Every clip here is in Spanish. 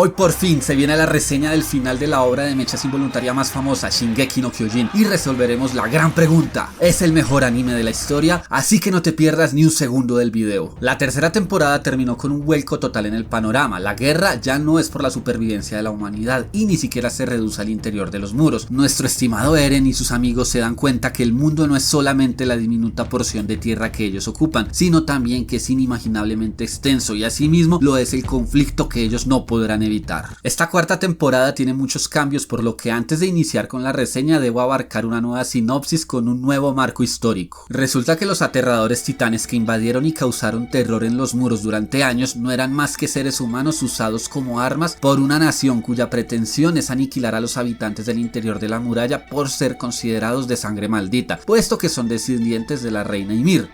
Hoy por fin se viene la reseña del final de la obra de mechas involuntaria más famosa, Shingeki no Kyojin, y resolveremos la gran pregunta: ¿es el mejor anime de la historia? Así que no te pierdas ni un segundo del video. La tercera temporada terminó con un vuelco total en el panorama. La guerra ya no es por la supervivencia de la humanidad y ni siquiera se reduce al interior de los muros. Nuestro estimado Eren y sus amigos se dan cuenta que el mundo no es solamente la diminuta porción de tierra que ellos ocupan, sino también que es inimaginablemente extenso, y asimismo lo es el conflicto que ellos no podrán evitar. Esta cuarta temporada tiene muchos cambios, por lo que antes de iniciar con la reseña debo abarcar una nueva sinopsis con un nuevo marco histórico. Resulta que los aterradores titanes que invadieron y causaron terror en los muros durante años no eran más que seres humanos usados como armas por una nación cuya pretensión es aniquilar a los habitantes del interior de la muralla por ser considerados de sangre maldita, puesto que son descendientes de la reina Ymir.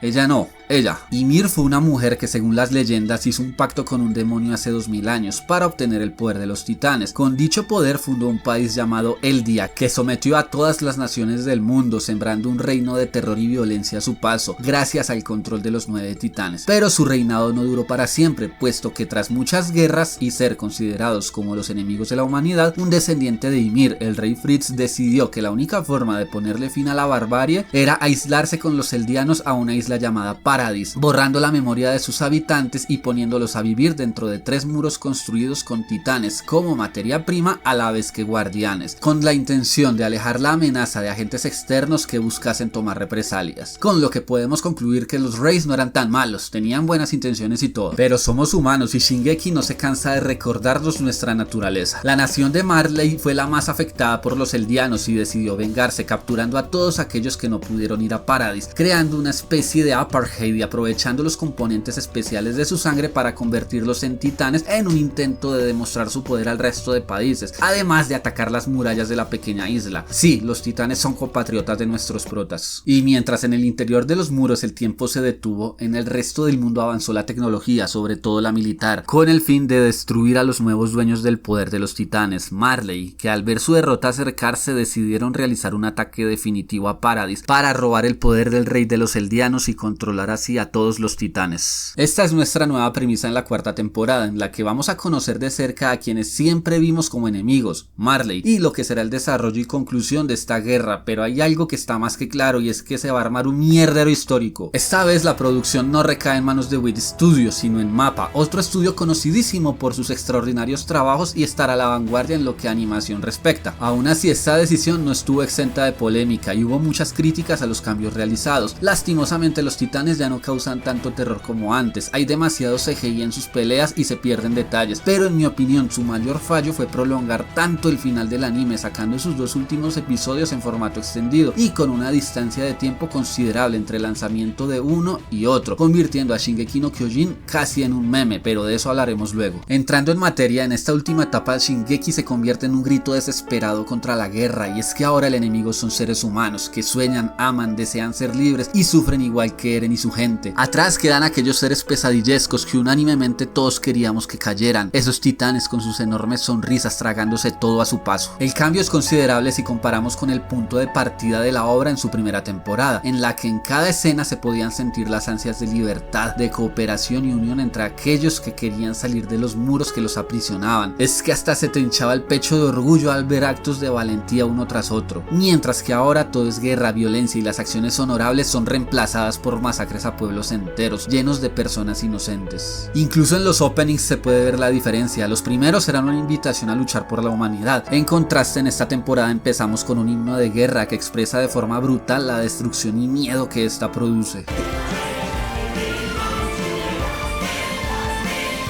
Ella. Ymir fue una mujer que, según las leyendas, hizo un pacto con un demonio hace 2000 años para obtener el poder de los titanes. Con dicho poder fundó un país llamado Eldia, que sometió a todas las naciones del mundo, sembrando un reino de terror y violencia a su paso, gracias al control de los 9 titanes. Pero su reinado no duró para siempre, puesto que tras muchas guerras y ser considerados como los enemigos de la humanidad, un descendiente de Ymir, el rey Fritz, decidió que la única forma de ponerle fin a la barbarie era aislarse con los eldianos a una isla llamada Paradis, borrando la memoria de sus habitantes y poniéndolos a vivir dentro de 3 muros construidos con titanes como materia prima a la vez que guardianes, con la intención de alejar la amenaza de agentes externos que buscasen tomar represalias. Con lo que podemos concluir que los Reyes no eran tan malos, tenían buenas intenciones y todo, pero somos humanos y Shingeki no se cansa de recordarnos nuestra naturaleza. La nación de Marley fue la más afectada por los eldianos y decidió vengarse, capturando a todos aquellos que no pudieron ir a Paradis, creando una especie de apartheid y aprovechando los componentes especiales de su sangre para convertirlos en titanes en un intento de demostrar su poder al resto de países, además de atacar las murallas de la pequeña isla. Sí, los titanes son compatriotas de nuestros protas. Y mientras en el interior de los muros el tiempo se detuvo, en el resto del mundo avanzó la tecnología, sobre todo la militar, con el fin de destruir a los nuevos dueños del poder de los titanes, Marley, que al ver su derrota acercarse decidieron realizar un ataque definitivo a Paradis para robar el poder del rey de los eldianos y controlar así a todos los titanes. Esta es nuestra nueva premisa en la cuarta temporada, en la que vamos a conocer de cerca a quienes siempre vimos como enemigos, Marley, y lo que será el desarrollo y conclusión de esta guerra. Pero hay algo que está más que claro, y es que se va a armar un mierdero histórico. Esta vez la producción no recae en manos de Wit Studios, sino en MAPPA, otro estudio conocidísimo por sus extraordinarios trabajos y estar a la vanguardia en lo que a animación respecta. Aún así, esta decisión no estuvo exenta de polémica y hubo muchas críticas a los cambios realizados. Lastimosamente, los titanes ya no causan tanto terror como antes, hay demasiado CGI en sus peleas y se pierden detalles, pero en mi opinión su mayor fallo fue prolongar tanto el final del anime, sacando sus 2 últimos episodios en formato extendido y con una distancia de tiempo considerable entre el lanzamiento de uno y otro, convirtiendo a Shingeki no Kyojin casi en un meme, pero de eso hablaremos luego. Entrando en materia, en esta última etapa Shingeki se convierte en un grito desesperado contra la guerra, y es que ahora el enemigo son seres humanos que sueñan, aman, desean ser libres y sufren igual que Eren y su gente. Atrás quedan aquellos seres pesadillescos que unánimemente todos queríamos que cayeran, esos titanes con sus enormes sonrisas tragándose todo a su paso. El cambio es considerable si comparamos con el punto de partida de la obra en su primera temporada, en la que en cada escena se podían sentir las ansias de libertad, de cooperación y unión entre aquellos que querían salir de los muros que los aprisionaban. Es que hasta se te hinchaba el pecho de orgullo al ver actos de valentía uno tras otro, mientras que ahora todo es guerra, violencia, y las acciones honorables son reemplazadas por masacres a pueblos enteros, llenos de personas inocentes. Incluso en los openings se puede ver la diferencia. Los primeros eran una invitación a luchar por la humanidad. En contraste, en esta temporada empezamos con un himno de guerra que expresa de forma brutal la destrucción y miedo que esta produce.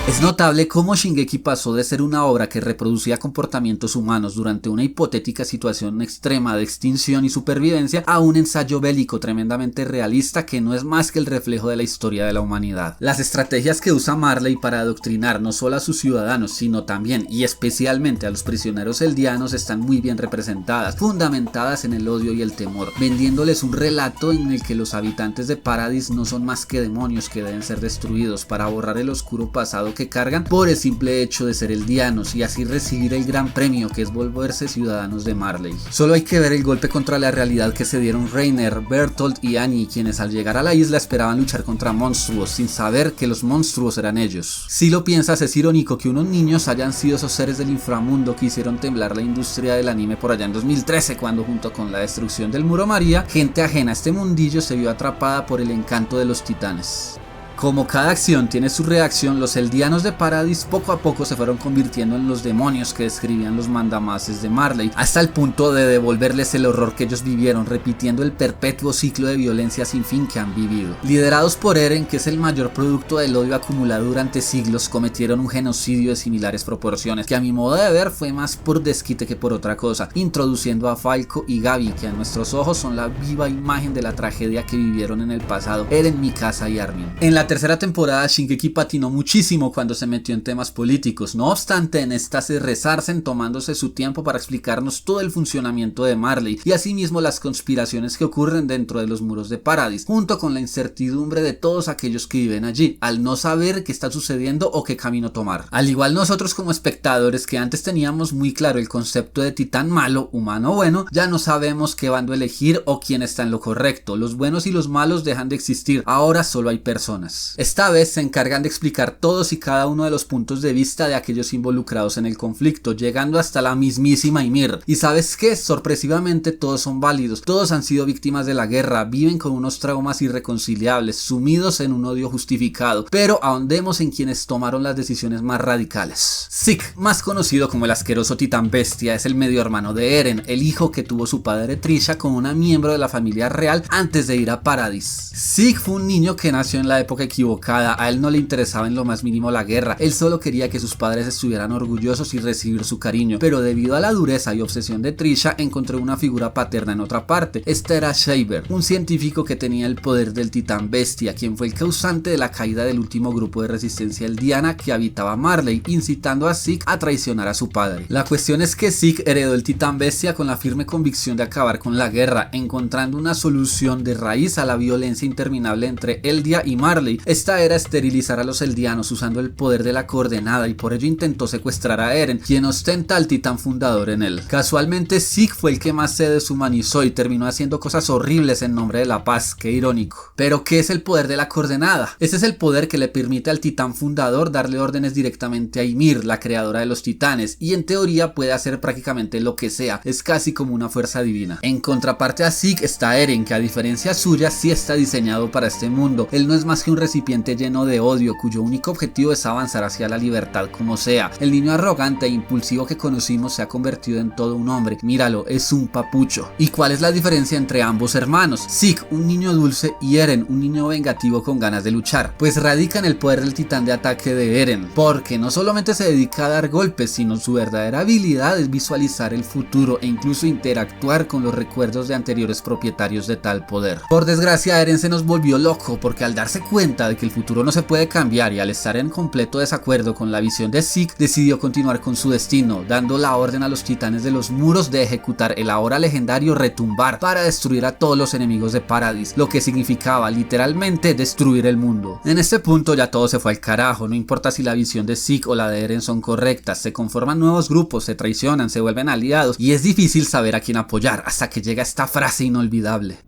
Es notable cómo Shingeki pasó de ser una obra que reproducía comportamientos humanos durante una hipotética situación extrema de extinción y supervivencia a un ensayo bélico tremendamente realista que no es más que el reflejo de la historia de la humanidad. Las estrategias que usa Marley para adoctrinar no solo a sus ciudadanos, sino también y especialmente a los prisioneros eldianos están muy bien representadas, fundamentadas en el odio y el temor, vendiéndoles un relato en el que los habitantes de Paradis no son más que demonios que deben ser destruidos para borrar el oscuro pasado que cargan por el simple hecho de ser eldianos y así recibir el gran premio que es volverse ciudadanos de Marley. Solo hay que ver el golpe contra la realidad que se dieron Reiner, Bertolt y Annie, quienes al llegar a la isla esperaban luchar contra monstruos sin saber que los monstruos eran ellos. Si lo piensas, es irónico que unos niños hayan sido esos seres del inframundo que hicieron temblar la industria del anime por allá en 2013, cuando junto con la destrucción del Muro María, gente ajena a este mundillo se vio atrapada por el encanto de los titanes. Como cada acción tiene su reacción, los eldianos de Paradis poco a poco se fueron convirtiendo en los demonios que describían los mandamases de Marley, hasta el punto de devolverles el horror que ellos vivieron, repitiendo el perpetuo ciclo de violencia sin fin que han vivido. Liderados por Eren, que es el mayor producto del odio acumulado durante siglos, cometieron un genocidio de similares proporciones, que a mi modo de ver fue más por desquite que por otra cosa, introduciendo a Falco y Gaby, que a nuestros ojos son la viva imagen de la tragedia que vivieron en el pasado Eren, Mikasa y Armin. En la tercera temporada, Shingeki patinó muchísimo cuando se metió en temas políticos. No obstante, en esta se resarcen tomándose su tiempo para explicarnos todo el funcionamiento de Marley y asimismo las conspiraciones que ocurren dentro de los muros de Paradis, junto con la incertidumbre de todos aquellos que viven allí, al no saber qué está sucediendo o qué camino tomar. Al igual nosotros como espectadores, que antes teníamos muy claro el concepto de titán malo, humano bueno, ya no sabemos qué bando elegir o quién está en lo correcto. Los buenos y los malos dejan de existir, ahora solo hay personas. Esta vez se encargan de explicar todos y cada uno de los puntos de vista de aquellos involucrados en el conflicto, llegando hasta la mismísima Ymir. Y ¿sabes qué? Sorpresivamente todos son válidos, todos han sido víctimas de la guerra, viven con unos traumas irreconciliables, sumidos en un odio justificado, pero ahondemos en quienes tomaron las decisiones más radicales. Zeke, más conocido como el asqueroso titán bestia, es el medio hermano de Eren, el hijo que tuvo su padre Trisha con una miembro de la familia real antes de ir a Paradis. Zeke fue un niño que nació en la época equivocada, a él no le interesaba en lo más mínimo la guerra, él solo quería que sus padres estuvieran orgullosos y recibir su cariño, pero debido a la dureza y obsesión de Trisha encontró una figura paterna en otra parte. Este era Shaver, un científico que tenía el poder del titán bestia, quien fue el causante de la caída del último grupo de resistencia eldiana que habitaba Marley, incitando a Zeke a traicionar a su padre. La cuestión es que Zeke heredó el titán bestia con la firme convicción de acabar con la guerra, encontrando una solución de raíz a la violencia interminable entre Eldia y Marley. Esta era esterilizar a los eldianos usando el poder de la coordenada y por ello intentó secuestrar a Eren, quien ostenta al titán fundador en él. Casualmente Zeke fue el que más se deshumanizó y terminó haciendo cosas horribles en nombre de la paz, qué irónico. Pero ¿qué es el poder de la coordenada? Este es el poder que le permite al titán fundador darle órdenes directamente a Ymir, la creadora de los titanes, y en teoría puede hacer prácticamente lo que sea, es casi como una fuerza divina. En contraparte a Zeke está Eren, que a diferencia suya sí está diseñado para este mundo. Él no es más que un recipiente lleno de odio, cuyo único objetivo es avanzar hacia la libertad como sea. El niño arrogante e impulsivo que conocimos se ha convertido en todo un hombre. Míralo, es un papucho. ¿Y cuál es la diferencia entre ambos hermanos? Zeke, un niño dulce, y Eren, un niño vengativo con ganas de luchar. Pues radica en el poder del titán de ataque de Eren, porque no solamente se dedica a dar golpes, sino su verdadera habilidad es visualizar el futuro e incluso interactuar con los recuerdos de anteriores propietarios de tal poder. Por desgracia, Eren se nos volvió loco, porque al darse cuenta de que el futuro no se puede cambiar y al estar en completo desacuerdo con la visión de Zeke, decidió continuar con su destino, dando la orden a los titanes de los muros de ejecutar el ahora legendario retumbar para destruir a todos los enemigos de Paradis, lo que significaba literalmente destruir el mundo. En este punto ya todo se fue al carajo, no importa si la visión de Zeke o la de Eren son correctas, se conforman nuevos grupos, se traicionan, se vuelven aliados y es difícil saber a quién apoyar hasta que llega esta frase inolvidable.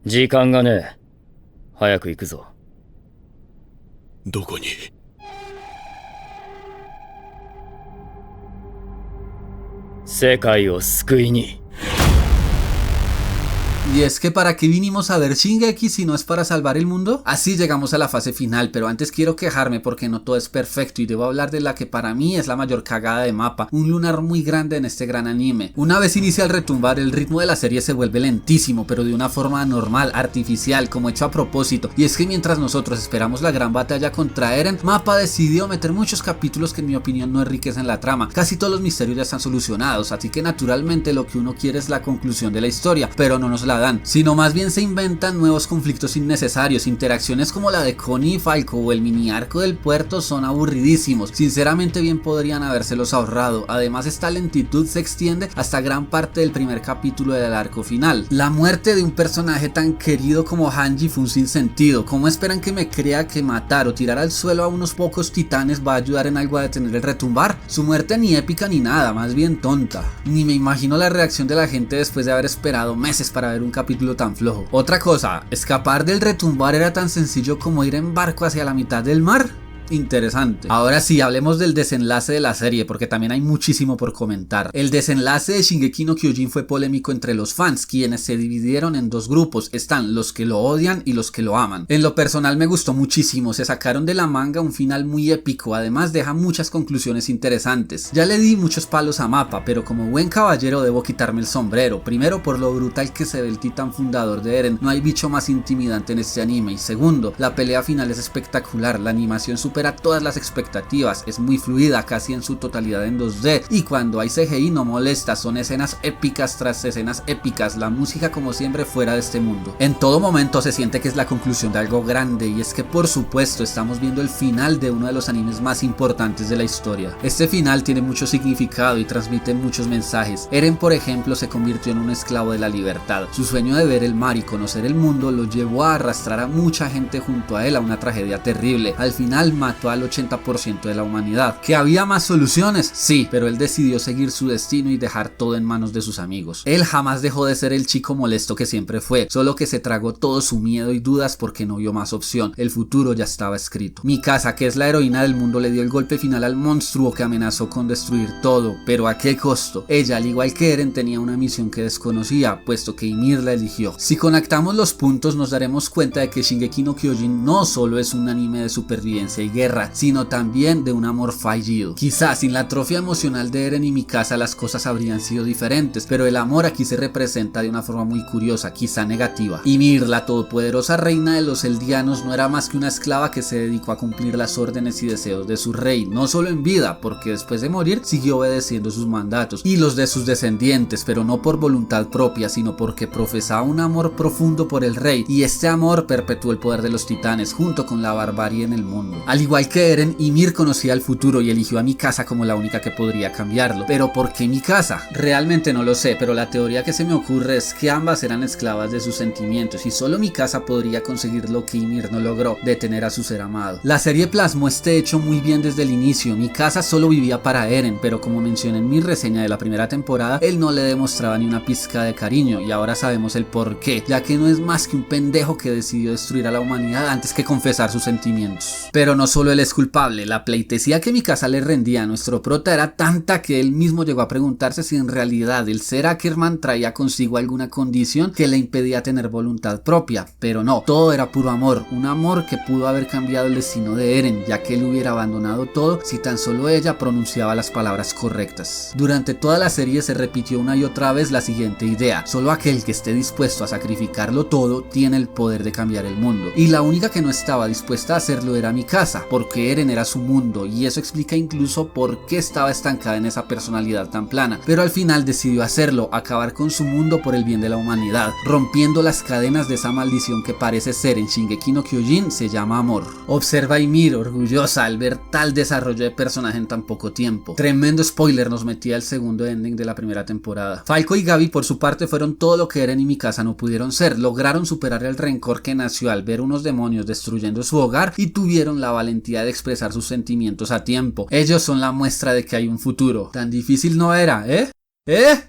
時間がね、早く行くぞ。どこに？世界を救いに。 Y es que ¿para qué vinimos a ver Shingeki si no es para salvar el mundo? Así llegamos a la fase final, pero antes quiero quejarme porque no todo es perfecto y debo hablar de la que para mí es la mayor cagada de Mappa, un lunar muy grande en este gran anime. Una vez inicia el retumbar, el ritmo de la serie se vuelve lentísimo, pero de una forma anormal, artificial, como hecho a propósito, y es que mientras nosotros esperamos la gran batalla contra Eren, Mappa decidió meter muchos capítulos que en mi opinión no enriquecen la trama. Casi todos los misterios ya están solucionados, así que naturalmente lo que uno quiere es la conclusión de la historia, pero no nos la da. dan, sino más bien se inventan nuevos conflictos innecesarios. Interacciones como la de Connie y Falco o el mini arco del puerto son aburridísimos, sinceramente bien podrían habérselos ahorrado. Además, esta lentitud se extiende hasta gran parte del primer capítulo del arco final. La muerte de un personaje tan querido como Hanji fue un sinsentido. ¿Cómo esperan que me crea que matar o tirar al suelo a unos pocos titanes va a ayudar en algo a detener el retumbar? Su muerte ni épica ni nada, más bien tonta. Ni me imagino la reacción de la gente después de haber esperado meses para ver un capítulo tan flojo. Otra cosa, escapar del retumbar era tan sencillo como ir en barco hacia la mitad del mar. Interesante. Ahora sí, hablemos del desenlace de la serie, porque también hay muchísimo por comentar. El desenlace de Shingeki no Kyojin fue polémico entre los fans, quienes se dividieron en dos grupos. Están los que lo odian y los que lo aman. En lo personal me gustó muchísimo, se sacaron de la manga un final muy épico, además deja muchas conclusiones interesantes. Ya le di muchos palos a Mappa, pero como buen caballero debo quitarme el sombrero. Primero, por lo brutal que se ve el titán fundador de Eren, no hay bicho más intimidante en este anime. Y segundo, la pelea final es espectacular, la animación supera todas las expectativas, es muy fluida, casi en su totalidad en 2D, y cuando hay CGI no molesta, son escenas épicas tras escenas épicas, la música como siempre fuera de este mundo. En todo momento se siente que es la conclusión de algo grande, y es que por supuesto estamos viendo el final de uno de los animes más importantes de la historia. Este final tiene mucho significado y transmite muchos mensajes. Eren, por ejemplo, se convirtió en un esclavo de la libertad. Su sueño de ver el mar y conocer el mundo lo llevó a arrastrar a mucha gente junto a él a una tragedia terrible. Al final mató al 80% de la humanidad. ¿Que había más soluciones? Sí, pero él decidió seguir su destino y dejar todo en manos de sus amigos. Él jamás dejó de ser el chico molesto que siempre fue, solo que se tragó todo su miedo y dudas porque no vio más opción. El futuro ya estaba escrito. Mikasa, que es la heroína del mundo, le dio el golpe final al monstruo que amenazó con destruir todo, pero ¿a qué costo? Ella, al igual que Eren, tenía una misión que desconocía, puesto que Ymir la eligió. Si conectamos los puntos nos daremos cuenta de que Shingeki no Kyojin no solo es un anime de supervivencia y guerra, sino también de un amor fallido. Quizás sin la atrofia emocional de Eren y Mikasa las cosas habrían sido diferentes, pero el amor aquí se representa de una forma muy curiosa, quizá negativa. Ymir, la todopoderosa reina de los Eldianos, no era más que una esclava que se dedicó a cumplir las órdenes y deseos de su rey, no solo en vida, porque después de morir siguió obedeciendo sus mandatos y los de sus descendientes, pero no por voluntad propia, sino porque profesaba un amor profundo por el rey, y este amor perpetuó el poder de los titanes junto con la barbarie en el mundo. Al igual que Eren, Ymir conocía el futuro y eligió a Mikasa como la única que podría cambiarlo. ¿Pero por qué Mikasa? Realmente no lo sé, pero la teoría que se me ocurre es que ambas eran esclavas de sus sentimientos y solo Mikasa podría conseguir lo que Ymir no logró, detener a su ser amado. La serie plasmó este hecho muy bien desde el inicio. Mikasa solo vivía para Eren, pero como mencioné en mi reseña de la primera temporada, él no le demostraba ni una pizca de cariño, y ahora sabemos el por qué, ya que no es más que un pendejo que decidió destruir a la humanidad antes que confesar sus sentimientos. Pero no solo él es culpable, la pleitesía que Mikasa le rendía a nuestro prota era tanta que él mismo llegó a preguntarse si en realidad el ser Ackerman traía consigo alguna condición que le impedía tener voluntad propia, pero no, todo era puro amor, un amor que pudo haber cambiado el destino de Eren, ya que él hubiera abandonado todo si tan solo ella pronunciaba las palabras correctas. Durante toda la serie se repitió una y otra vez la siguiente idea: solo aquel que esté dispuesto a sacrificarlo todo tiene el poder de cambiar el mundo, y la única que no estaba dispuesta a hacerlo era Mikasa, porque Eren era su mundo, y eso explica incluso por qué estaba estancada en esa personalidad tan plana, pero al final decidió hacerlo, acabar con su mundo por el bien de la humanidad, rompiendo las cadenas de esa maldición que parece ser en Shingeki no Kyojin se llama amor. Observa a Ymir orgullosa al ver tal desarrollo de personaje en tan poco tiempo. Tremendo spoiler nos metía el segundo ending de la primera temporada. Falco y Gaby por su parte fueron todo lo que Eren y Mikasa no pudieron ser, lograron superar el rencor que nació al ver unos demonios destruyendo su hogar y tuvieron la valentía de expresar sus sentimientos a tiempo. Ellos son la muestra de que hay un futuro. Tan difícil no era, ¿eh?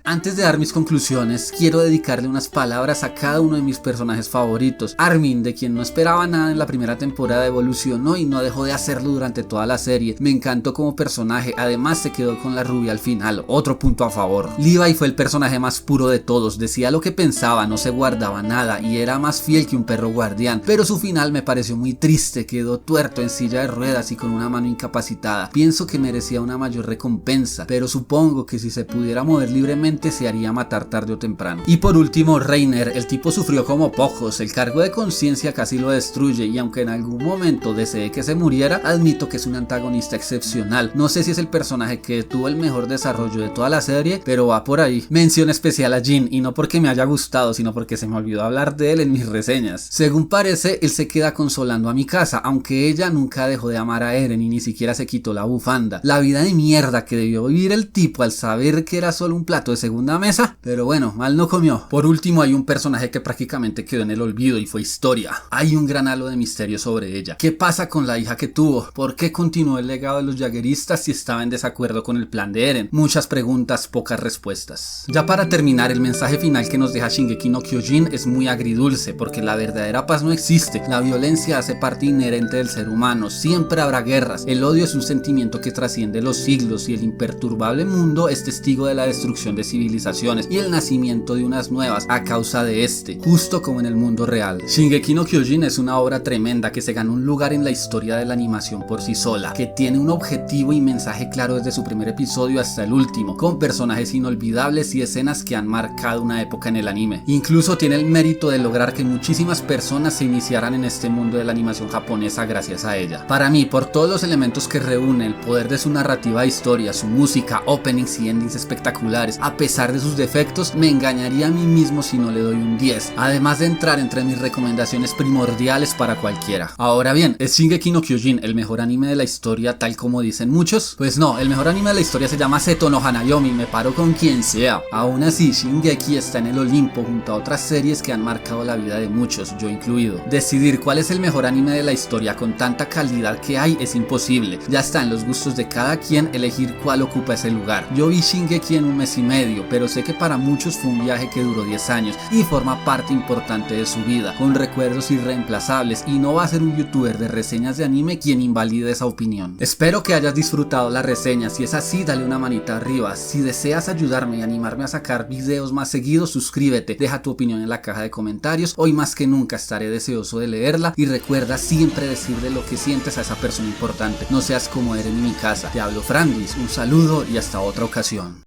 Antes de dar mis conclusiones, quiero dedicarle unas palabras a cada uno de mis personajes favoritos. Armin, de quien no esperaba nada en la primera temporada, evolucionó y no dejó de hacerlo durante toda la serie. Me encantó como personaje, además se quedó con la rubia al final, otro punto a favor. Levi fue el personaje más puro de todos, decía lo que pensaba, no se guardaba nada y era más fiel que un perro guardián, pero su final me pareció muy triste, quedó tuerto en silla de ruedas y con una mano incapacitada. Pienso que merecía una mayor recompensa, pero supongo que si se pudiera mover escoger libremente se haría matar tarde o temprano. Y por último, Reiner, el tipo sufrió como pocos, el cargo de conciencia casi lo destruye y aunque en algún momento desee que se muriera, admito que es un antagonista excepcional. No sé si es el personaje que tuvo el mejor desarrollo de toda la serie, pero va por ahí. Mención especial a Jin, y no porque me haya gustado, sino porque se me olvidó hablar de él en mis reseñas. Según parece, él se queda consolando a Mikasa, aunque ella nunca dejó de amar a Eren y ni siquiera se quitó la bufanda. La vida de mierda que debió vivir el tipo al saber que era solo un plato de segunda mesa, pero bueno, mal no comió. Por último, hay un personaje que prácticamente quedó en el olvido y fue historia. Hay un gran halo de misterio sobre ella. ¿Qué pasa con la hija que tuvo? ¿Por qué continuó el legado de los jagueristas si estaba en desacuerdo con el plan de Eren? Muchas preguntas, pocas respuestas. Ya para terminar, el mensaje final que nos deja Shingeki no Kyojin es muy agridulce, porque la verdadera paz no existe. La violencia hace parte inherente del ser humano. Siempre habrá guerras. El odio es un sentimiento que trasciende los siglos y el imperturbable mundo es testigo de la destrucción de civilizaciones y el nacimiento de unas nuevas a causa de este, justo como en el mundo real. Shingeki no Kyojin es una obra tremenda que se ganó un lugar en la historia de la animación por sí sola, que tiene un objetivo y mensaje claro desde su primer episodio hasta el último, con personajes inolvidables y escenas que han marcado una época en el anime. Incluso tiene el mérito de lograr que muchísimas personas se iniciaran en este mundo de la animación japonesa gracias a ella. Para mí, por todos los elementos que reúne, el poder de su narrativa e historia, su música, openings y endings espectaculares, a pesar de sus defectos, me engañaría a mí mismo si no le doy un 10, además de entrar entre mis recomendaciones primordiales para cualquiera. Ahora bien, ¿es Shingeki no Kyojin el mejor anime de la historia tal como dicen muchos? Pues no, el mejor anime de la historia se llama Seto no Hanayomi, me paro con quien sea. Aún así, Shingeki está en el Olimpo junto a otras series que han marcado la vida de muchos, yo incluido. Decidir cuál es el mejor anime de la historia con tanta calidad que hay es imposible, ya está en los gustos de cada quien elegir cuál ocupa ese lugar. Yo vi Shingeki en 1 mes y medio, pero sé que para muchos fue un viaje que duró 10 años y forma parte importante de su vida, con recuerdos irreemplazables, y no va a ser un youtuber de reseñas de anime quien invalide esa opinión. Espero que hayas disfrutado la reseña, si es así dale una manita arriba, si deseas ayudarme y animarme a sacar videos más seguidos suscríbete, deja tu opinión en la caja de comentarios, hoy más que nunca estaré deseoso de leerla y recuerda siempre decirle lo que sientes a esa persona importante, no seas como Eren y Mikasa. Te hablo Frangis, un saludo y hasta otra ocasión.